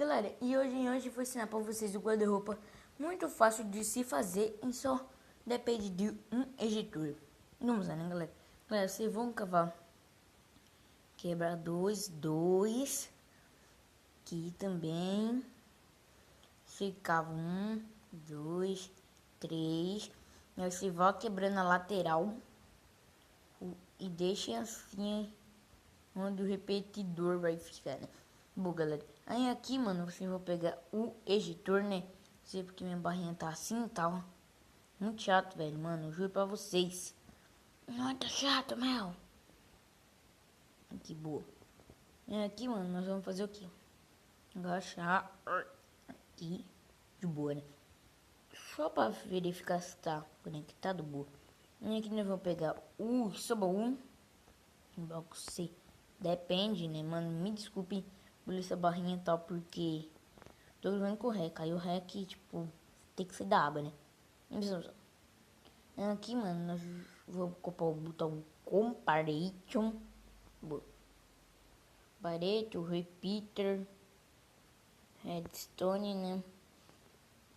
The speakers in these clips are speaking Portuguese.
Galera, e hoje eu vou ensinar pra vocês o guarda-roupa muito fácil de se fazer e só depende de um editor. Vamos lá, né, galera? Galera, vocês vão cavar quebrar dois aqui também. Você cava 1, 2, 3. E aí você vai quebrando a lateral e deixa assim onde o repetidor vai ficar, né? Bom, galera, aí aqui, mano, vocês vão pegar o editor, né? Sei porque minha barrinha tá assim e tal. Muito chato, velho, mano, juro pra vocês. Muito chato, meu. Que boa. E aqui, mano, nós vamos fazer o quê? Agachar aqui de boa, né? Só pra verificar se tá conectado, boa. E aqui nós vamos pegar o Soba1. Bloco C. Depende, né, mano? Me desculpe por essa barrinha e tal, porque tô jogando com o ré. Caiu o ré aqui, tipo, tem que ser da aba, né? Aqui, mano, nós vamos ocupar o botão Comparison. Pareto, Repeater, Redstone, né?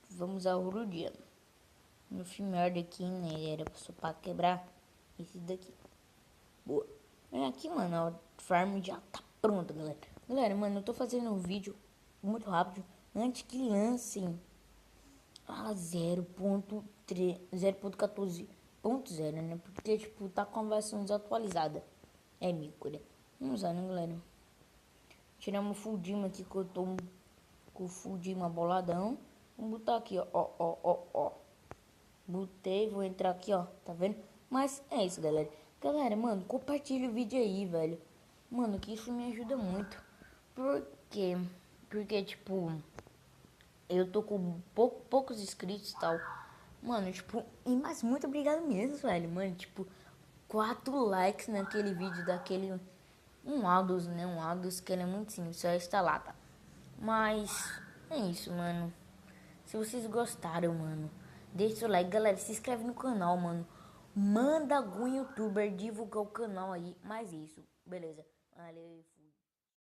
Vamos ao Rudiano. No primeiro aqui, né? Era só pra quebrar esse daqui. Boa. Aqui, mano, o farm já tá pronto, galera. Galera, mano, eu tô fazendo um vídeo muito rápido antes que lancem a 0.14.0, né? Porque, tipo, tá com a versão desatualizada. É mico, né? Vamos lá, né, galera? Tiramos o full dim aqui, que eu tô com o full dim boladão. Vamos botar aqui, ó. Botei, vou entrar aqui, ó. Tá vendo? Mas é isso, galera. Galera, mano, compartilha o vídeo aí, velho. Mano, que isso me ajuda muito. Por quê? Porque, tipo, eu tô com poucos inscritos e tal. Mano, tipo, mas muito obrigado mesmo, velho. Mano, tipo, 4 likes naquele vídeo daquele... Um Aldous, né? Um Aldous, que ele é muito simples, só instalar, tá? Mas é isso, mano. Se vocês gostaram, mano, deixa o seu like, galera. Se inscreve no canal, mano. Manda algum youtuber divulgar o canal aí. Mas isso, beleza. Valeu.